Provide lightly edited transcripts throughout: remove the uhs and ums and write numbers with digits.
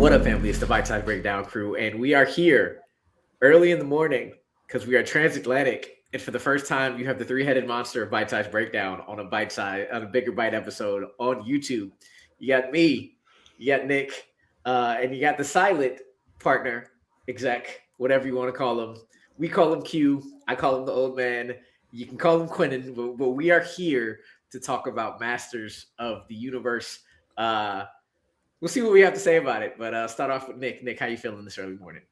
What up, family? It's the Bitesize Breakdown crew, and we are here early in the morning because we are transatlantic. And for the first time, you have the three-headed monster of Bitesize Breakdown on a Bigger Bite episode on YouTube. You got me, you got Nick, and you got the silent partner, exec, whatever you want to call him. We call him Q. I call him the old man. You can call him Quentin, but we are here to talk about Masters of the Universe. We'll see what we have to say about it. But start off with Nick. Nick, how you feeling this early morning?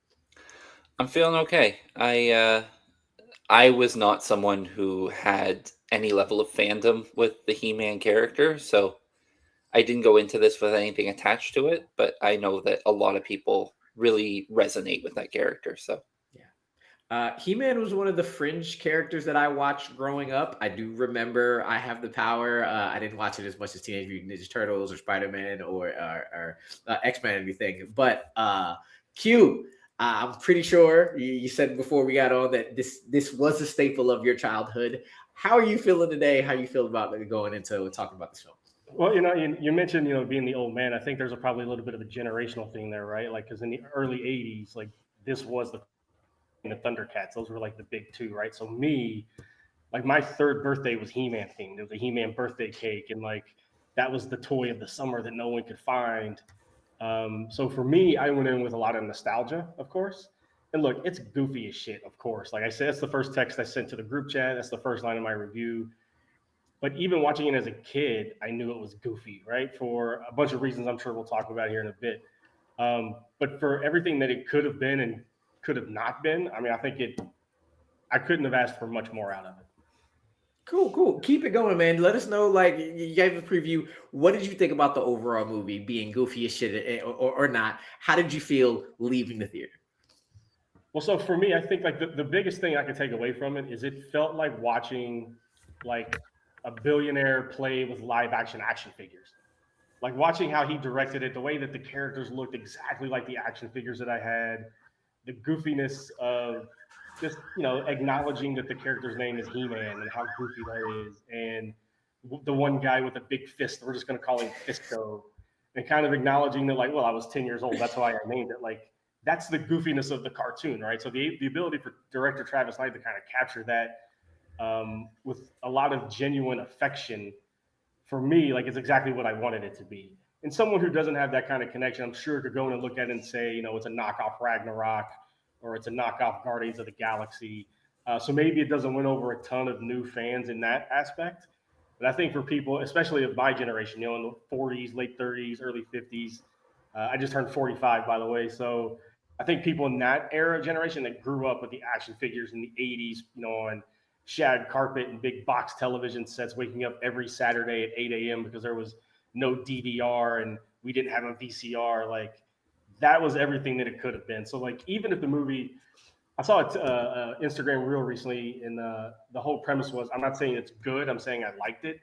I'm feeling okay. I was not someone who had any level of fandom with the He-Man character, so I didn't go into this with anything attached to it, but I know that a lot of people really resonate with that character. So yeah. He-Man was one of the fringe characters that I watched growing up. I do remember I Have the Power. I didn't watch it as much as Teenage Mutant Ninja Turtles or Spider-Man or X-Men or anything. But Q, I'm pretty sure you said before we got on that this was a staple of your childhood. How are you feeling today? How you feel about going into talking about this film? Well, you mentioned, being the old man. I think there's probably a little bit of a generational thing there, right? Like, because in the early '80s, like this was the Thundercats. Those were like the big two, right? So me, like my third birthday was He-Man themed. It was a He-Man birthday cake, and like that was the toy of the summer that no one could find. So for me, I went in with a lot of nostalgia, of course. And look, it's goofy as shit, of course. Like I said, that's the first text I sent to the group chat. That's the first line of my review. But even watching it as a kid, I knew it was goofy, right? For a bunch of reasons I'm sure we'll talk about here in a bit. But for everything that it could have been and could have not been, I mean, I couldn't have asked for much more out of it. Cool. Keep it going, man. Let us know, like, you gave a preview. What did you think about the overall movie being goofy as shit or not? How did you feel leaving the theater? Well, so for me, I think like the biggest thing I could take away from it is it felt like watching like a billionaire play with live action figures. Like watching how he directed it, the way that the characters looked exactly like the action figures that I had, the goofiness of just acknowledging that the character's name is He-Man and how goofy that is, and the one guy with a big fist, we're just going to call him Fisto, and kind of acknowledging that, like, well, I was 10 years old, that's why I named it. Like, that's the goofiness of the cartoon, right? So the ability for director Travis Knight to kind of capture that with a lot of genuine affection, for me, like, it's exactly what I wanted it to be. And someone who doesn't have that kind of connection, I'm sure, could go in and look at it and say, it's a knockoff Ragnarok or it's a knockoff Guardians of the Galaxy. So maybe it doesn't win over a ton of new fans in that aspect. But I think for people, especially of my generation, in the 40s, late 30s, early 50s, I just turned 45, by the way. So I think people in that era generation that grew up with the action figures in the 80s, on shag carpet and big box television sets, waking up every Saturday at 8 a.m. because there was no DVR and we didn't have a VCR. Like, that was everything that it could have been. So, like, even if the movie, I saw it Instagram reel recently, and the whole premise was, I'm not saying it's good, I'm saying I liked it.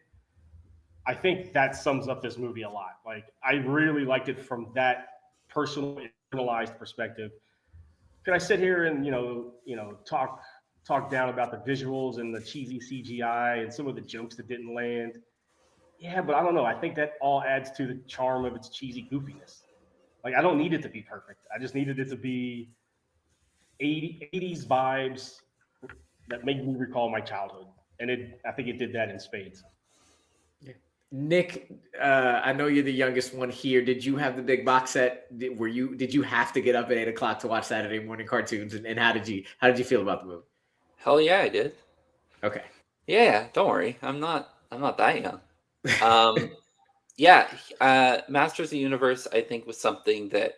I think that sums up this movie a lot. Like, I really liked it from that personal, internalized perspective. Could I sit here and talk down about the visuals and the cheesy CGI and some of the jokes that didn't land? Yeah, but I don't know. I think that all adds to the charm of its cheesy goofiness. Like, I don't need it to be perfect. I just needed it to be 80s vibes that make me recall my childhood. And I think it did that in spades. Yeah. Nick, I know you're the youngest one here. Did you have the big box set? Did you have to get up at 8 o'clock to watch Saturday morning cartoons? And how did you feel about the movie? hell yeah, I did. Okay. Yeah, don't worry. I'm not that young. Yeah, Masters of the Universe, I think, was something that,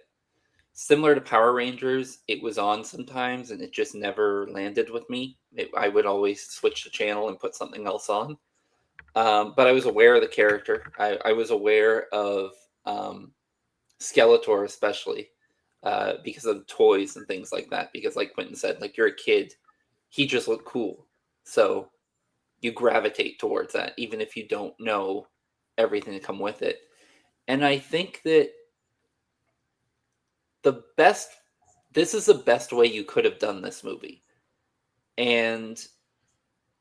similar to Power Rangers, it was on sometimes and it just never landed with me. I would always switch the channel and put something else on. But I was aware of the character. I was aware of Skeletor, especially because of the toys and things like that. Because, like Quentin said, like, you're a kid, he just looked cool. So you gravitate towards that, even if you don't know everything to come with it. And I think that this is the best way you could have done this movie. And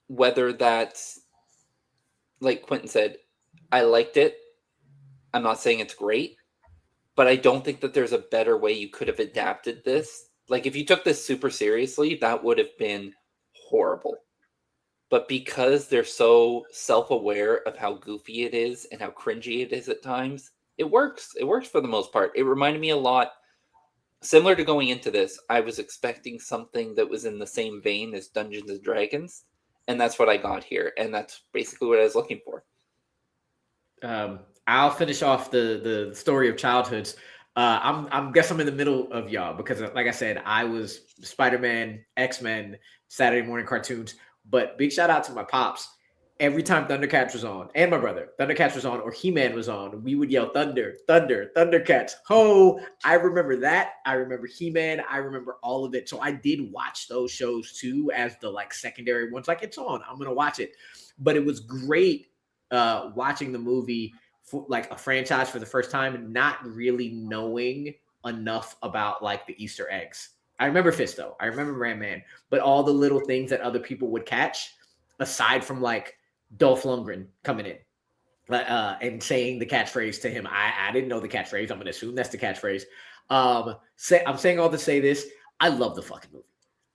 whether that's, like Quentin said, I liked it. I'm not saying it's great, but I don't think that there's a better way you could have adapted this. Like, if you took this super seriously, that would have been horrible. But because they're so self-aware of how goofy it is and how cringy it is at times, it works. It works for the most part. It reminded me a lot, similar to going into this, I was expecting something that was in the same vein as Dungeons and Dragons, and that's what I got here, and that's basically what I was looking for. I'll finish off the story of childhoods. I'm guess I'm in the middle of y'all because, like I said, I was Spider-Man, X-Men, Saturday morning cartoons. But big shout out to my pops. Every time Thundercats was on, and my brother, Thundercats was on, or He-Man was on, we would yell Thunder, Thunder, Thundercats, ho! I remember that. I remember He-Man. I remember all of it. So I did watch those shows too as the like secondary ones. Like, it's on, I'm gonna watch it. But it was great watching the movie for like a franchise for the first time and not really knowing enough about like the Easter eggs. I remember Fisto. I remember Ram Man, but all the little things that other people would catch, aside from like Dolph Lundgren coming in and saying the catchphrase to him. I didn't know the catchphrase. I'm going to assume that's the catchphrase. I'm saying all to say this. I love the fucking movie.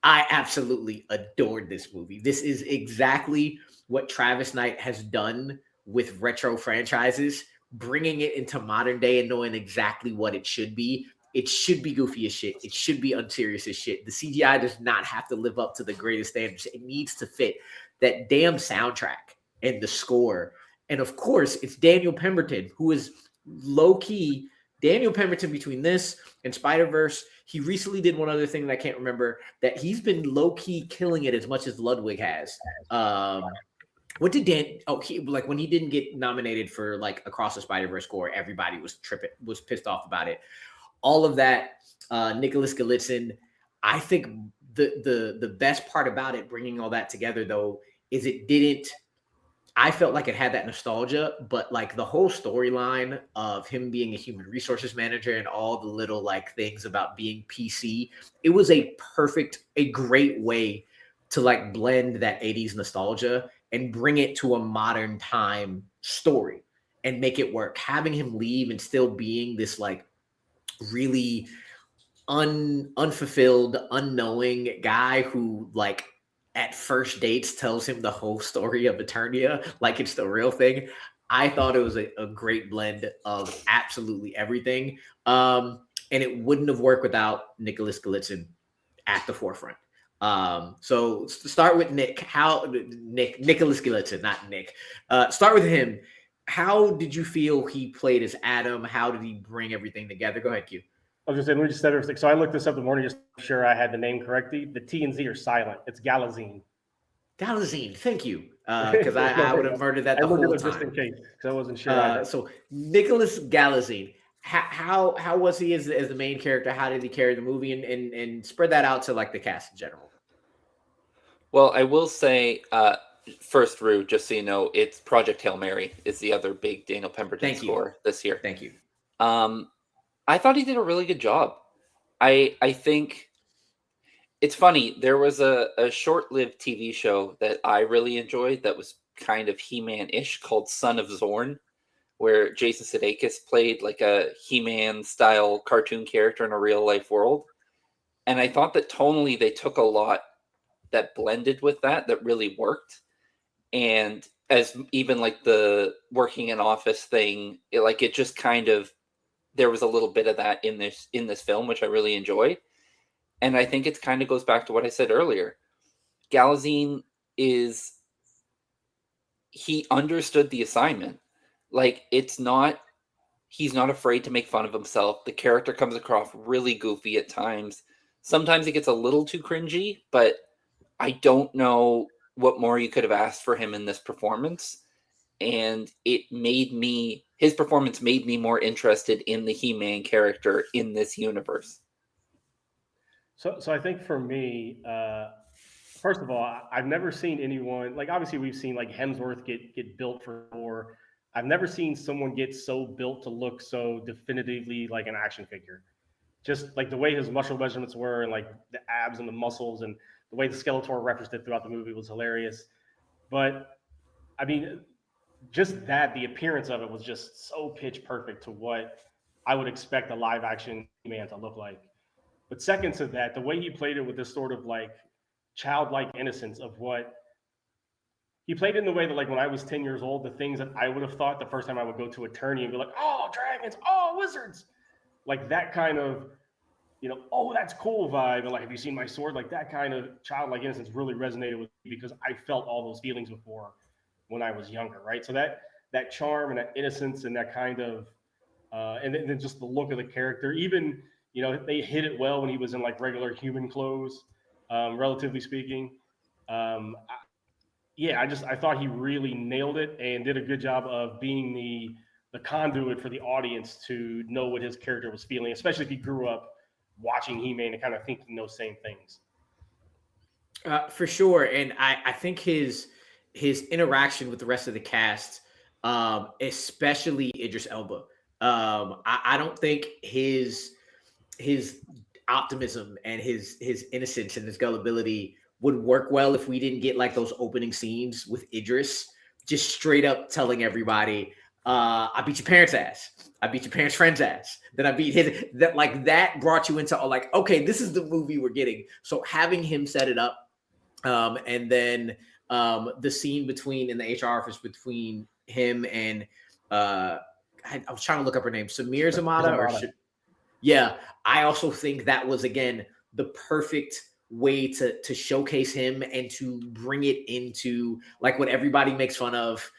I absolutely adored this movie. This is exactly what Travis Knight has done with retro franchises, bringing it into modern day and knowing exactly what it should be. It should be goofy as shit. It should be unserious as shit. The CGI does not have to live up to the greatest standards. It needs to fit that damn soundtrack and the score. And of course, it's Daniel Pemberton, who is low-key Daniel Pemberton between this and Spider-Verse. He recently did one other thing that I can't remember, that he's been low-key killing it as much as Ludwig has. What did Dan? Oh, like when he didn't get nominated for like Across the Spider-Verse score, everybody was pissed off about it. All of that, Nicholas Galitzine. I think the best part about it, bringing all that together though, is it didn't. I felt like it had that nostalgia, but like the whole storyline of him being a human resources manager and all the little like things about being PC, it was a great way to like blend that 80s nostalgia and bring it to a modern time story and make it work. Having him leave and still being this like really unfulfilled, unknowing guy who like at first dates tells him the whole story of Eternia like it's the real thing. I thought it was a great blend of absolutely everything. And it wouldn't have worked without Nicholas Galitzine at the forefront. So start with Nicholas Galitzine, not Nick. Start with him. How did you feel he played as Adam? How did he bring everything together? Go ahead, Q. I was just saying, let me just set everything. So I looked this up in the morning just to make sure I had the name correctly. The T and Z are silent. It's Galitzine. Galitzine, thank you. Because I would have murdered that the whole time. Just in case, because I wasn't sure. So Nicholas Galitzine, how was he as the main character? How did he carry the movie and spread that out to like the cast in general? Well, I will say, first, Rue, just so you know, it's Project Hail Mary is the other big Daniel Pemberton score this year. Thank you. I thought he did a really good job. I think it's funny. There was a short-lived TV show that I really enjoyed that was kind of He-Man-ish called Son of Zorn, where Jason Sudeikis played like a He-Man style cartoon character in a real-life world. And I thought that tonally they took a lot that blended with that really worked. And as even like the working in office thing, it just kind of, there was a little bit of that in this film, which I really enjoyed. And I think it kind of goes back to what I said earlier. Galitzine he understood the assignment. Like, he's not afraid to make fun of himself. The character comes across really goofy at times. Sometimes it gets a little too cringy, but I don't know what more you could have asked for him in this performance. And his performance made me more interested in the He-Man character in this universe. So I think for me, first of all, I've never seen anyone, like obviously we've seen like Hemsworth get built for Thor. I've never seen someone get so built to look so definitively like an action figure. Just like the way his muscle measurements were and like the abs and the muscles and the way the Skeletor referenced it throughout the movie was hilarious. But I mean, just that, the appearance of it was just so pitch perfect to what I would expect a live action He-Man to look like. But second to that, the way he played it with this sort of like childlike innocence of what he played in the way that, like, when I was 10 years old, the things that I would have thought the first time I would go to Attorney and be like, oh, dragons, oh, wizards, like that kind of, oh, that's cool vibe. And like, have you seen my sword? Like that kind of childlike innocence really resonated with me because I felt all those feelings before when I was younger, right? So that charm and that innocence and that kind of, and then just the look of the character, even, they hit it well when he was in like regular human clothes, relatively speaking. Um, yeah, I thought he really nailed it and did a good job of being the conduit for the audience to know what his character was feeling, especially if he grew up watching He-Man and kind of thinking those same things. For sure, and I think his interaction with the rest of the cast, especially Idris Elba, I don't think his optimism and his innocence and his gullibility would work well if we didn't get like those opening scenes with Idris just straight up telling everybody, I beat your parents' ass. I beat your parents' friend's ass. Then I beat his. That, like, that brought you into, like, okay, this is the movie we're getting. So having him set it up, and then the scene in the HR office between him and I was trying to look up her name, Samir Zamata. Yeah, I also think that was, again, the perfect way to showcase him and to bring it into like what everybody makes fun of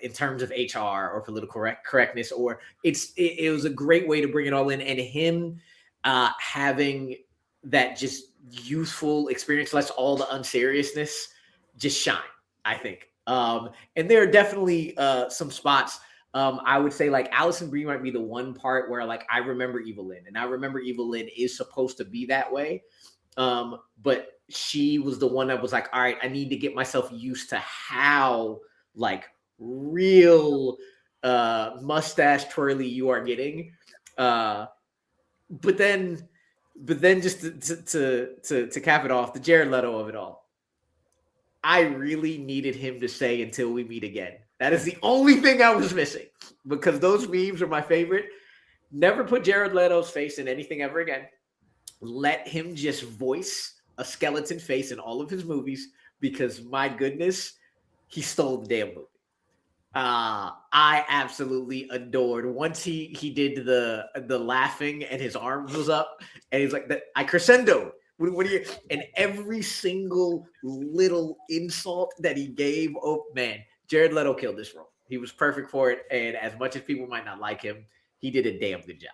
in terms of HR or political correctness, or it was a great way to bring it all in, and him having that just youthful experience lets all the unseriousness just shine, I think. And there are definitely some spots. I would say like Alison Brie might be the one part where like I remember Evelyn, and I remember Evelyn is supposed to be that way. But she was the one that was like, all right, I need to get myself used to how like real mustache twirly you are getting. But then just to cap it off, the Jared Leto of it all, I really needed him to say "until we meet again." That is the only thing I was missing, because those memes are my favorite. Never put Jared Leto's face in anything ever again. Let him just voice a skeleton face in all of his movies, because my goodness, he stole the damn movie. I absolutely adored once he did the laughing and his arms was up and he's like, I crescendo. What do you? And every single little insult that he gave, oh man, Jared Leto killed this role. He was perfect for it, and as much as people might not like him, he did a damn good job.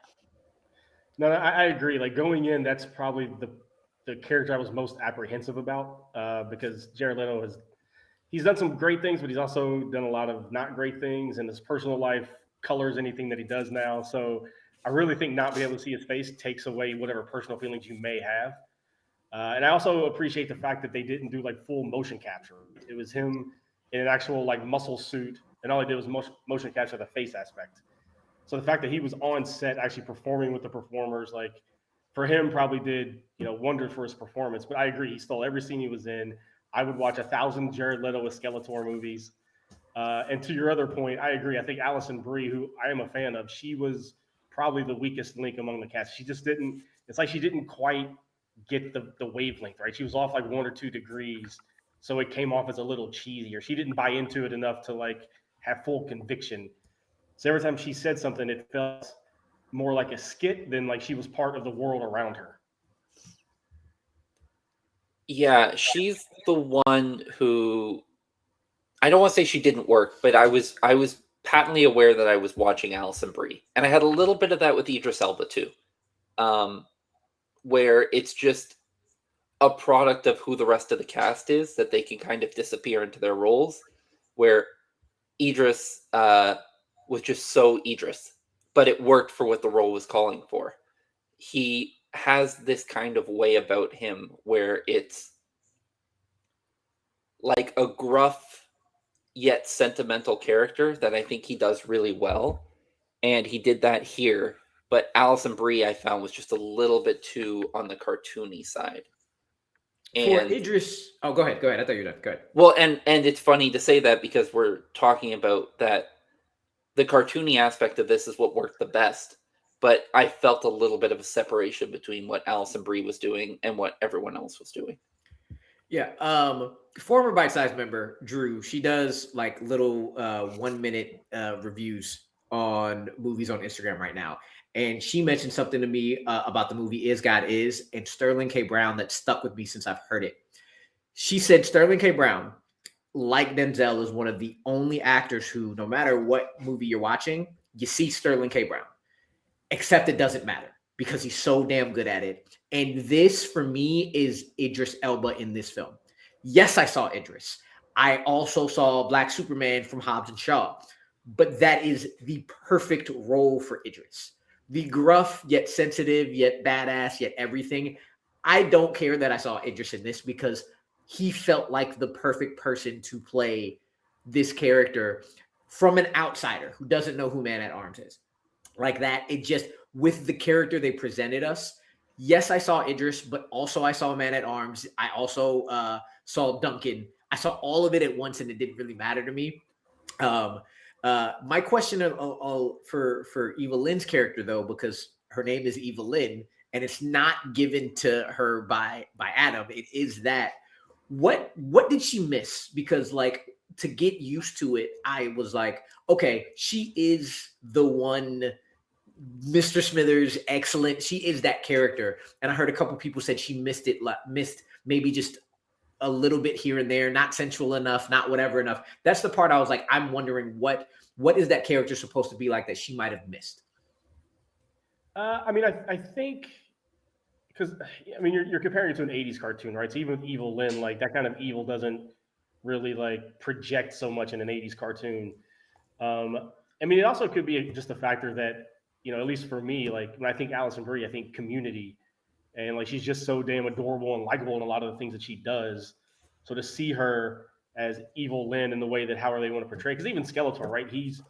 No, I agree. Like going in, that's probably the character I was most apprehensive about, because Jared Leto he's done some great things, but he's also done a lot of not great things, and his personal life colors anything that he does now. So I really think not being able to see his face takes away whatever personal feelings you may have. And I also appreciate the fact that they didn't do like full motion capture. It was him in an actual like muscle suit, and all they did was motion capture the face aspect. So the fact that he was on set actually performing with the performers, like, for him, probably did wonders for his performance. But I agree, he stole every scene he was in. I would watch 1,000 Jared Leto with Skeletor movies. And to your other point, I agree. I think Alison Brie, who I am a fan of, she was probably the weakest link among the cast. She just didn't. It's like she didn't quite get the wavelength right. She was off like 1 or 2 degrees, so it came off as a little cheesy, or she didn't buy into it enough to like have full conviction. So every time she said something, it felt more like a skit than like she was part of the world around her. Yeah, she's the one who, I don't want to say she didn't work, but I was patently aware that I was watching Alison Brie, and I had a little bit of that with Idris Elba too, where it's just a product of who the rest of the cast is, that they can kind of disappear into their roles, where Idris was just so Idris, but it worked for what the role was calling for. He has this kind of way about him where it's like a gruff yet sentimental character that I think he does really well. And he did that here. But Alison Brie, I found, was just a little bit too on the cartoony side. For Idris, oh, go ahead. I thought you were done. Go ahead. Well, and it's funny to say that because we're talking about that the cartoony aspect of this is what worked the best. but I felt a little bit of a separation between what Alison Brie was doing and what everyone else was doing. Yeah. Former Bitesize member Drew, she does like little 1 minute reviews on movies on Instagram right now. And she mentioned something to me about the movie Is God Is and Sterling K. Brown that stuck with me since I've heard it. She said Sterling K. Brown, like Denzel, is one of the only actors who, no matter what movie you're watching, you see Sterling K. Brown, except it doesn't matter because he's so damn good at it. And this, for me, is Idris Elba in this film. Yes, I saw Idris. I also saw Black Superman from Hobbs and Shaw, but that is the perfect role for Idris. The gruff, yet sensitive, yet badass, yet everything. I don't care that I saw Idris in this because he felt like the perfect person to play this character from an outsider who doesn't know who Man at Arms is. Like that, it just, with the character they presented us. Yes, I saw Idris, but also I saw Man at Arms. I also saw Duncan. I saw all of it at once, and it didn't really matter to me. My question for Eva Lynn's character, though, because her name is Eva Lynn, and it's not given to her by Adam. It is that. What did she miss? Because like to get used to it, I was like, okay, she is the one. Mr. Smithers, excellent. She is that character. And I heard a couple people said she missed maybe just a little bit here and there, not sensual enough, not whatever enough. That's the part I was like, I'm wondering what is that character supposed to be like that she might have missed? I think because you're comparing it to an 80s cartoon, right? So even with Evil Lynn, like that kind of evil doesn't really like project so much in an 80s cartoon. It also could be just a factor that, at least for me, like when I think Alison Brie, I think Community, and like she's just so damn adorable and likable in a lot of the things that she does. So to see her as Evil Lynn in the way that however they want to portray, because even Skeletor, right? He's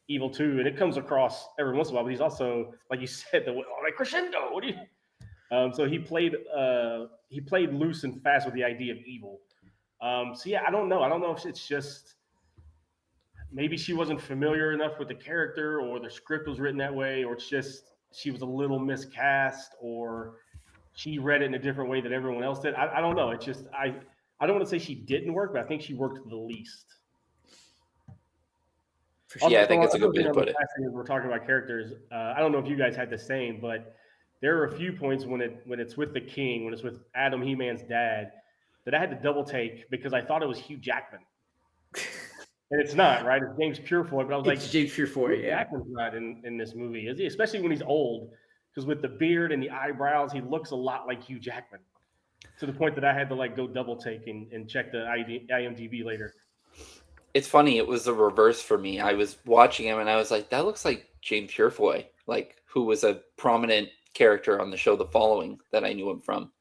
evil too, and it comes across every once in a while. But he's also, like you said, like crescendo. What do you? So he played loose and fast with the idea of evil. I don't know. I don't know if it's just maybe she wasn't familiar enough with the character, or the script was written that way, or it's just she was a little miscast, or she read it in a different way than everyone else did. I don't know. It's just I don't want to say she didn't work, but I think she worked the least. Yeah, I think it's a good way to put it. We're talking about characters. I don't know if you guys had the same, but there are a few points when it's with the King, when it's with Adam He-Man's dad, that I had to double take because I thought it was Hugh Jackman. And it's not, right? It's James Purefoy, but I was like, James Purefoy, Hugh Jackman's not in this movie, is he? Especially when he's old, because with the beard and the eyebrows, he looks a lot like Hugh Jackman. To the point that I had to like go double take and check the IMDb later. It's funny. It was the reverse for me. I was watching him and I was like, that looks like James Purefoy, like who was a prominent character on the show The Following that I knew him from.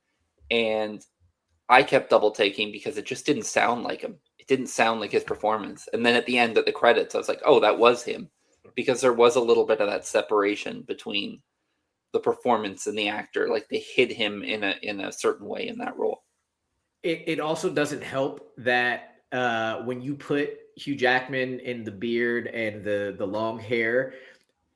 And I kept double taking because it just didn't sound like him. It didn't sound like his performance. And then at the end of the credits, I was like, oh, that was him. Because there was a little bit of that separation between the performance and the actor. Like they hid him in a certain way in that role. It also doesn't help that when you put Hugh Jackman in the beard and the long hair,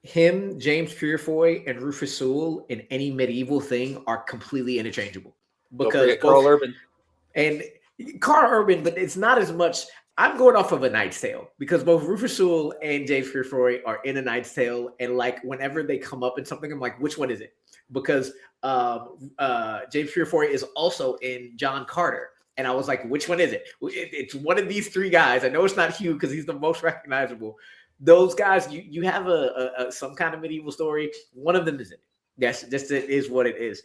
him, James Purefoy, and Rufus Sewell in any medieval thing are completely interchangeable. Because Carl Urban. And Carl Urban, but it's not as much. I'm going off of A Knight's Tale because both Rufus Sewell and James Purefoy are in A Knight's Tale, and like whenever they come up in something, I'm like, which one is it? Because James Purefoy is also in John Carter, and I was like, which one is it? It's one of these three guys. I know it's not Hugh because he's the most recognizable. Those guys, you have a some kind of medieval story. One of them is it. Yes, just it is what it is.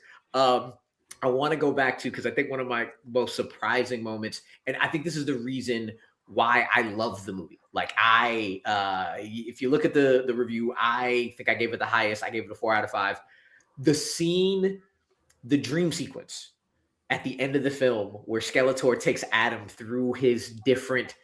I want to go back to, because I think one of my most surprising moments, and I think this is the reason why I love the movie. Like if you look at the review, I think I gave it the highest. I gave it a 4 out of 5. The scene, the dream sequence at the end of the film where Skeletor takes Adam through his different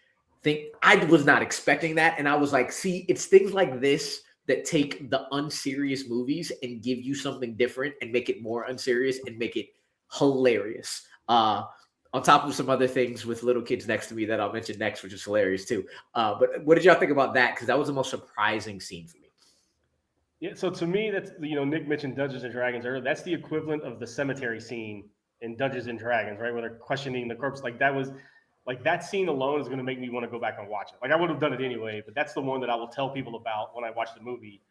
thing. I was not expecting that. And I was like, see, it's things like this that take the unserious movies and give you something different and make it more unserious and make it hilarious. On top of some other things with little kids next to me that I'll mention next, which is hilarious too. But what did y'all think about that? Because that was the most surprising scene for me. Yeah, so to me, that's Nick mentioned Dungeons and Dragons earlier. That's the equivalent of the cemetery scene in Dungeons and Dragons, right? Where they're questioning the corpse. Like that was, like that scene alone is going to make me want to go back and watch it. Like I would have done it anyway, but that's the one that I will tell people about when I watch the movie,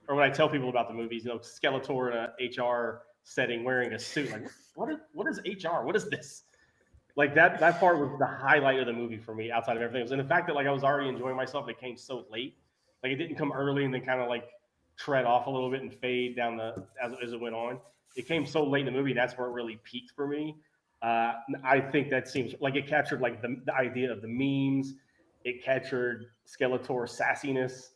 or when I tell people about the movies. Skeletor in a HR setting wearing a suit. Like what is HR? What is this? Like that part was the highlight of the movie for me, outside of everything else. And the fact that like I was already enjoying myself, and it came so late. Like it didn't come early and then kind of like tread off a little bit and fade down as it went on. It came so late in the movie, and that's where it really peaked for me. I think that seems like it captured like the idea of the memes. It captured Skeletor sassiness,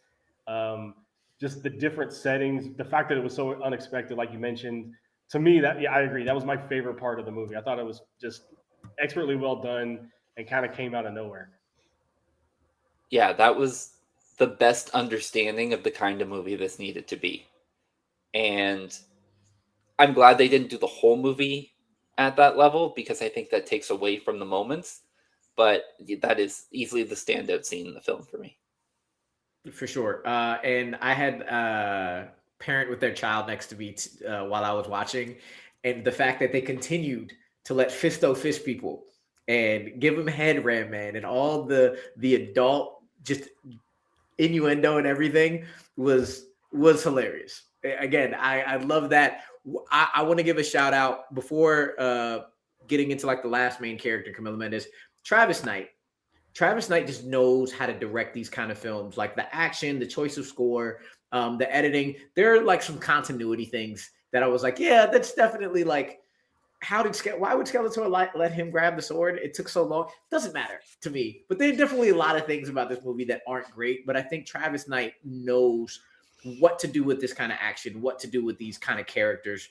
just the different settings. The fact that it was so unexpected, like you mentioned, to me, that I agree. That was my favorite part of the movie. I thought it was just expertly well done and kind of came out of nowhere. Yeah, that was the best understanding of the kind of movie this needed to be. And I'm glad they didn't do the whole movie at that level, because I think that takes away from the moments. But that is easily the standout scene in the film for me. For sure. And I had a parent with their child next to me while I was watching, and the fact that they continued to let Fisto fish people and give him head ram man and all the adult just innuendo and everything was hilarious. Again, I love that. I want to give a shout out before getting into like the last main character, Camila Mendes, Travis Knight. Travis Knight just knows how to direct these kind of films, like the action, the choice of score, the editing. There are like some continuity things that I was like, yeah, that's definitely like, why would Skeletor let him grab the sword? It took so long. Doesn't matter to me. But there are definitely a lot of things about this movie that aren't great. But I think Travis Knight knows what to do with this kind of action, what to do with these kind of characters.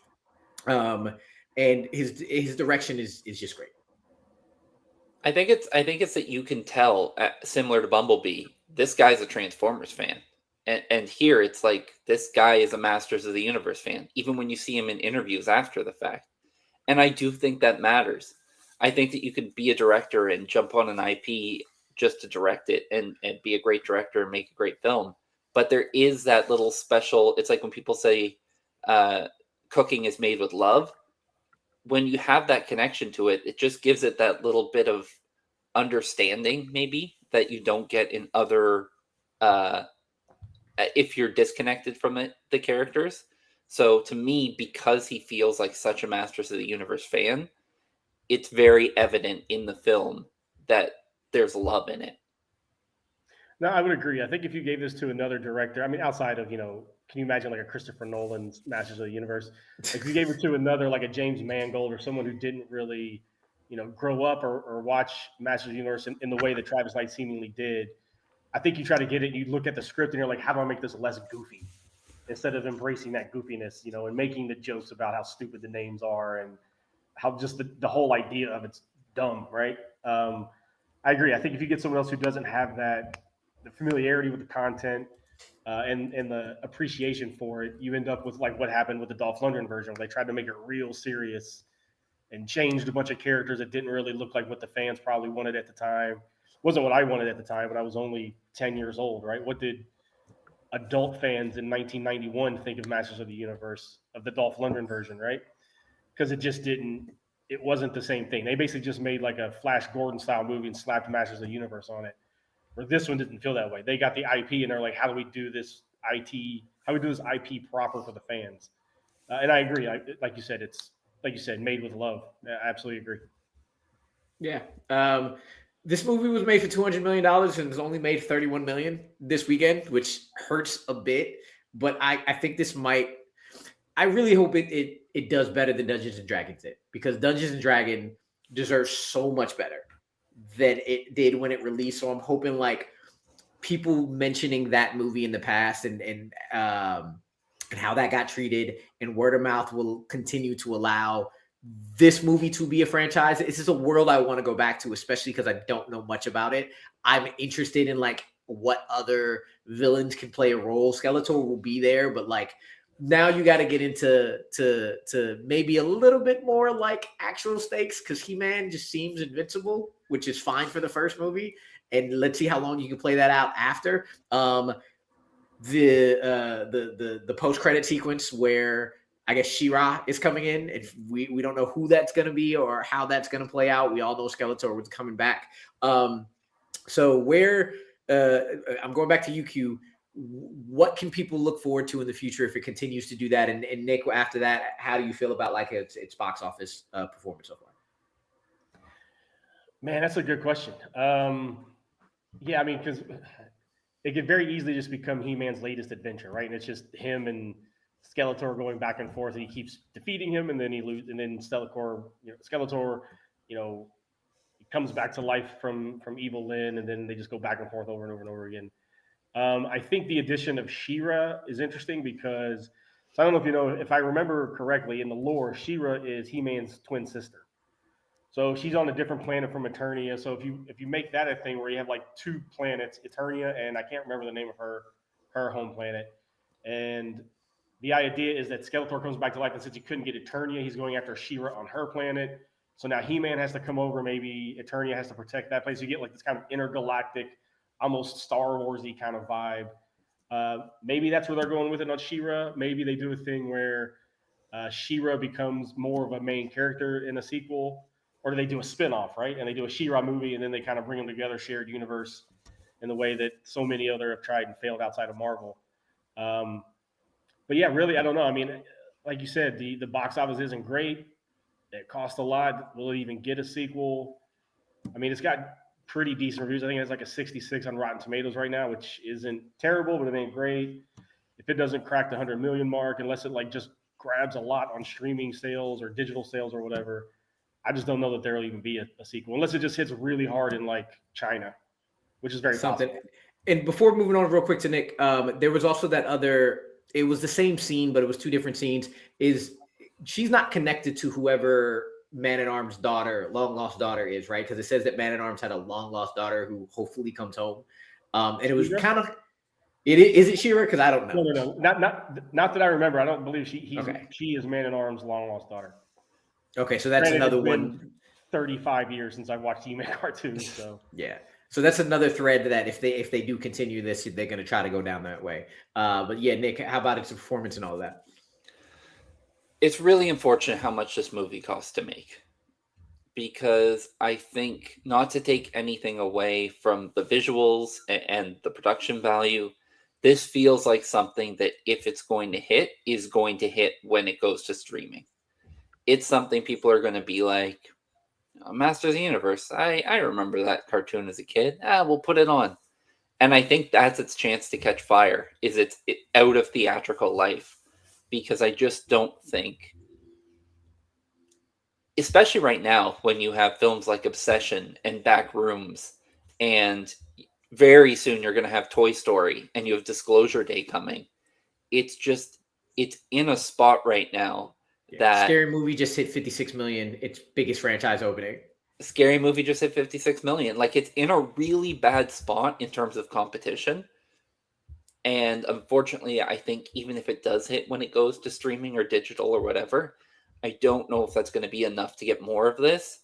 And his direction is just great. I think it's that you can tell, similar to Bumblebee, this guy's a Transformers fan, and here it's like this guy is a Masters of the Universe fan, even when you see him in interviews after the fact. And I do think that matters. I think that you could be a director and jump on an IP just to direct it and be a great director and make a great film. But there is that little special. It's like when people say cooking is made with love. When you have that connection to it, it just gives it that little bit of understanding, maybe, that you don't get in other if you're disconnected from the characters. So to me, because he feels like such a Masters of the Universe fan, it's very evident in the film that there's love in it. No, I would agree. I think if you gave this to another director, I mean, outside of, can you imagine like a Christopher Nolan's Masters of the Universe? Like if you gave it to another, like a James Mangold or someone who didn't really, grow up or watch Masters of the Universe in the way that Travis Knight seemingly did, I think you try to get it, you look at the script and you're like, how do I make this less goofy? Instead of embracing that goofiness, and making the jokes about how stupid the names are and how just the whole idea of it's dumb, right? I agree. I think if you get someone else who doesn't have the familiarity with the content and the appreciation for it, you end up with like what happened with the Dolph Lundgren version, where they tried to make it real serious and changed a bunch of characters that didn't really look like what the fans probably wanted at the time. Wasn't what I wanted at the time, but I was only 10 years old, right? What did adult fans in 1991 think of Masters of the Universe, of the Dolph Lundgren version, right? Because it wasn't the same thing. They basically just made like a Flash Gordon style movie and slapped Masters of the Universe on it. Where this one didn't feel that way. They got the IP and they're like, how do we do this how do we do this IP proper for the fans? And I agree. Like you said, it's like you said, made with love. I absolutely agree. Yeah. This movie was made for $200 million and it's only made 31 million this weekend, which hurts a bit. But I think this might. I really hope it does better than Dungeons and Dragons did, because Dungeons and Dragons deserves so much better than it did when it released. So I'm hoping like people mentioning that movie in the past and how that got treated and word of mouth will continue to allow this movie to be a franchise. This is a world I want to go back to, especially because I don't know much about it. I'm interested in like what other villains can play a role. Skeletor will be there, but like now you got to get into to maybe a little bit more like actual stakes, because He-Man just seems invincible, which is fine for the first movie. And let's see how long you can play that out after. the post credit sequence where I guess She-Ra is coming in, and we don't know who that's going to be or how that's going to play out. We all know Skeletor was coming back. So where I'm going back to UQ. What can people look forward to in the future if it continues to do that? And Nick, after that, how do you feel about like its box office performance so far? Man, that's a good question. Yeah, I mean, because it could very easily just become He-Man's latest adventure, right? And it's just him and Skeletor going back and forth, and he keeps defeating him, and then he loses, and then Skeletor, you know, comes back to life from Evil Lyn, and then they just go back and forth over and over and over again. I think the addition of She-Ra is interesting because, so I don't know if you know, if I remember correctly, in the lore, She-Ra is He-Man's twin sister. So she's on a different planet from Eternia. So if you make that a thing where you have like two planets, Eternia and I can't remember the name of her home planet, and the idea is that Skeletor comes back to life, and since he couldn't get Eternia, he's going after She-Ra on her planet. So now He-Man has to come over. Maybe Eternia has to protect that place. You get like this kind of intergalactic, almost Star Wars-y kind of vibe. Maybe that's where they're going with it on She-Ra. Maybe they do a thing where She-Ra becomes more of a main character in a sequel, or do they do a spin-off, right? And they do a She-Ra movie, and then they kind of bring them together, shared universe, in the way that so many other have tried and failed outside of Marvel. But yeah, really, I don't know. I mean, like you said, the box office isn't great. It costs a lot. Will it even get a sequel? I mean, it's got pretty decent reviews. I think it's like a 66 on Rotten Tomatoes right now, which isn't terrible, but it ain't great. If it doesn't crack the 100 million mark, unless it like just grabs a lot on streaming sales or digital sales or whatever, I just don't know that there will even be a sequel, unless it just hits really hard in like China, which is very possible. And before moving on real quick to Nick, there was also that other, it was the same scene, but it was two different scenes. She's not connected to whoever Man-at-Arm's daughter, long-lost daughter is, right? Because it says that Man-at-Arms had a long-lost daughter who hopefully comes home. And it was kind of, is it She-Ra? Because I don't know. No. Not that I remember. I don't believe she is Man-at-Arm's long-lost daughter. Okay, so that's another one. 35 years since I've watched He-Man cartoons, so yeah. So that's another thread that if they do continue this, they're going to try to go down that way. But yeah, Nick, how about its performance and all that? It's really unfortunate how much this movie costs to make, because I think, not to take anything away from the visuals and the production value, this feels like something that if it's going to hit, is going to hit when it goes to streaming. It's something people are going to be like, Masters of the Universe, I remember that cartoon as a kid. We'll put it on. And I think that's its chance to catch fire, is it's out of theatrical life. Because I just don't think, especially right now, when you have films like Obsession and Back Rooms, and very soon you're going to have Toy Story, and you have Disclosure Day coming. It's in a spot right now that Scary Movie just hit 56 million, its biggest franchise opening. Scary Movie just hit 56 million. Like, it's in a really bad spot in terms of competition. And unfortunately, I think even if it does hit when it goes to streaming or digital or whatever, I don't know if that's going to be enough to get more of this.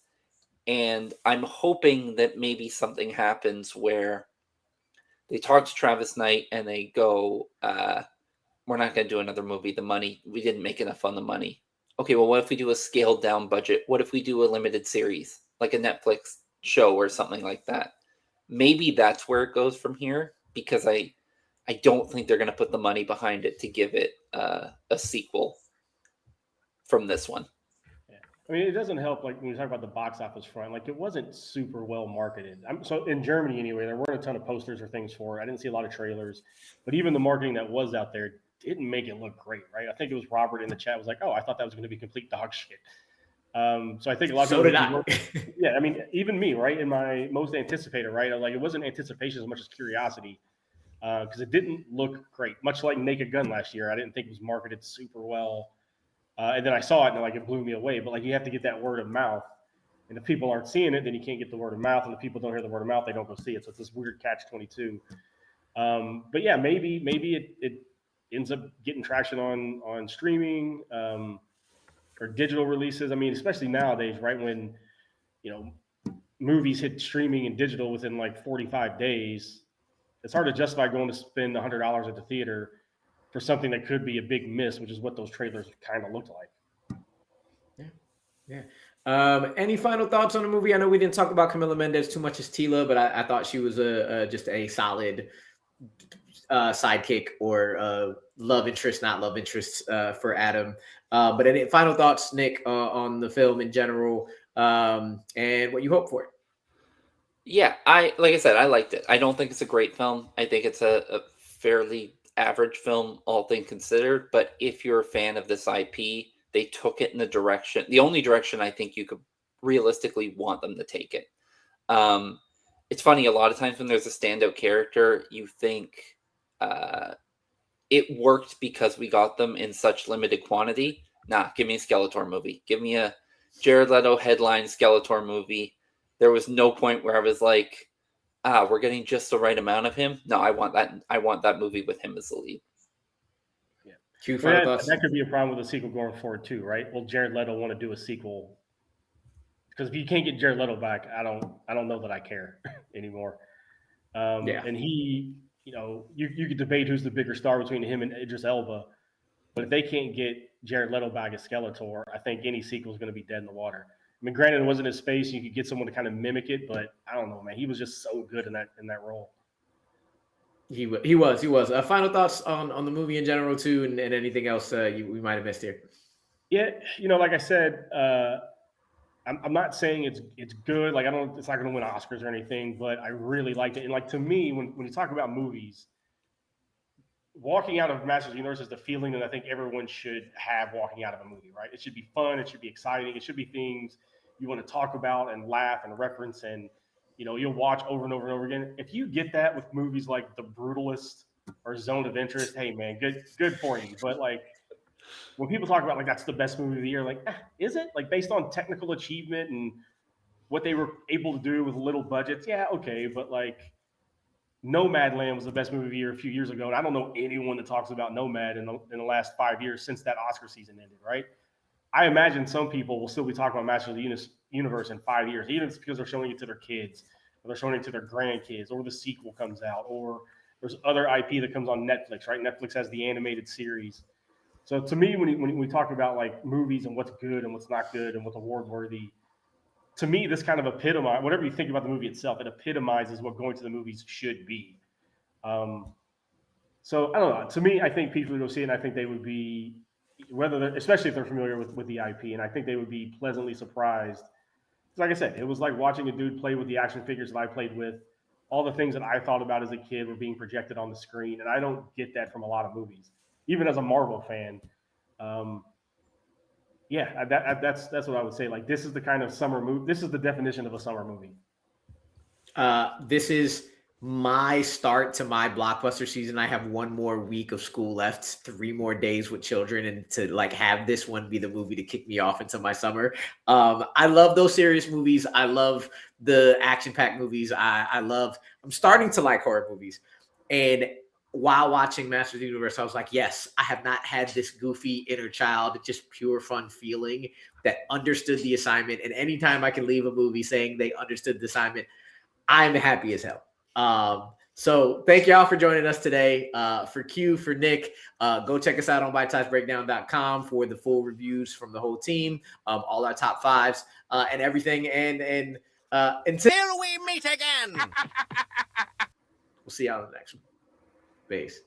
And I'm hoping that maybe something happens where they talk to Travis Knight and they go, we're not going to do another movie. The money, we didn't make enough on the money. Okay, well, what if we do a scaled down budget? What if we do a limited series, like a Netflix show or something like that? Maybe that's where it goes from here, because I don't think they're going to put the money behind it to give it a sequel from this one. Yeah. I mean, it doesn't help, like, when you talk about the box office front, like, it wasn't super well marketed. So in Germany, anyway, there weren't a ton of posters or things for it. I didn't see a lot of trailers, but even the marketing that was out there didn't make it look great, right? I think it was Robert in the chat was like, oh, I thought that was going to be complete dog shit. So I think a lot of so did I. Yeah, I mean, even me, right, in my most anticipated, right? Like, it wasn't anticipation as much as curiosity, because it didn't look great. Much like Naked Gun last year, I didn't think it was marketed super well. And then I saw it and like it blew me away. But like, you have to get that word of mouth, and if people aren't seeing it, then you can't get the word of mouth. And if people don't hear the word of mouth, they don't go see it. So it's this weird catch-22. But yeah, maybe it ends up getting traction on streaming or digital releases. I mean, especially nowadays, right, when movies hit streaming and digital within like 45 days. it's hard to justify going to spend $100 at the theater for something that could be a big miss, which is what those trailers kind of looked like. Yeah. Any final thoughts on the movie? I know we didn't talk about Camila Mendes too much as Tila, but I thought she was just a solid sidekick or love interest, not love interest for Adam. But any final thoughts, Nick, on the film in general, and what you hope for it? Yeah, like I said, I liked it. I don't think it's a great film. I think it's a fairly average film, all things considered. But if you're a fan of this IP, they took it in the only direction I think you could realistically want them to take it. It's funny, a lot of times when there's a standout character, you think it worked because we got them in such limited quantity. Nah, give me a Skeletor movie. Give me a Jared Leto headline Skeletor movie. There was no point where I was like, we're getting just the right amount of him. No, I want that movie with him as the lead. Yeah. That could be a problem with a sequel going forward too, right? Well, Jared Leto want to do a sequel because if you can't get Jared Leto back, I don't know that I care anymore. And he, you could debate who's the bigger star between him and Idris Elba, but if they can't get Jared Leto back as Skeletor, I think any sequel is going to be dead in the water. I mean, granted, it wasn't his face. You could get someone to kind of mimic it, but I don't know, man. He was just so good in that role. He was. Final thoughts on the movie in general too, and anything else we might have missed here. Yeah, like I said, I'm not saying it's good. Like it's not going to win Oscars or anything, but I really liked it. And like to me, when you talk about movies, walking out of Masters of the Universe is the feeling that I think everyone should have walking out of a movie, right? It should be fun. It should be exciting. It should be things you want to talk about and laugh and reference and, you'll watch over and over and over again. If you get that with movies like The Brutalist or Zone of Interest, hey, man, good for you. But, like, when people talk about, like, that's the best movie of the year, like, is it? Like, based on technical achievement and what they were able to do with little budgets, yeah, okay. But, like, Nomadland was the best movie of the year a few years ago, and I don't know anyone that talks about Nomad in the last 5 years since that Oscar season ended, right? I imagine some people will still be talking about Masters of the Universe in 5 years, even if it's because they're showing it to their kids, or they're showing it to their grandkids, or the sequel comes out, or there's other IP that comes on Netflix, right? Netflix has the animated series. So to me, when we talk about like movies and what's good and what's not good and what's award worthy, to me, this kind of epitomizes, whatever you think about the movie itself, it epitomizes what going to the movies should be. So I don't know. To me, I think people who go see it, and I think they would be, especially if they're familiar with the IP, and I think they would be pleasantly surprised. Like I said, it was like watching a dude play with the action figures that I played with. All the things that I thought about as a kid were being projected on the screen, and I don't get that from a lot of movies, even as a Marvel fan. That's what I would say. Like, this is the kind of summer movie. This is the definition of a summer movie. This is my start to my blockbuster season. I have one more week of school left, 3 more days with children, and to like have this one be the movie to kick me off into my summer. I love those serious movies. I love the action-packed movies. I'm starting to like horror movies. And while watching Masters of the Universe, I was like, yes, I have not had this goofy inner child, just pure fun feeling that understood the assignment. And anytime I can leave a movie saying they understood the assignment, I'm happy as hell. So thank y'all for joining us today. For Q, for Nick, go check us out on BitesizeBreakdown.com for the full reviews from the whole team, all our top 5s, and everything. And until we meet again, we'll see y'all in the next one. Peace.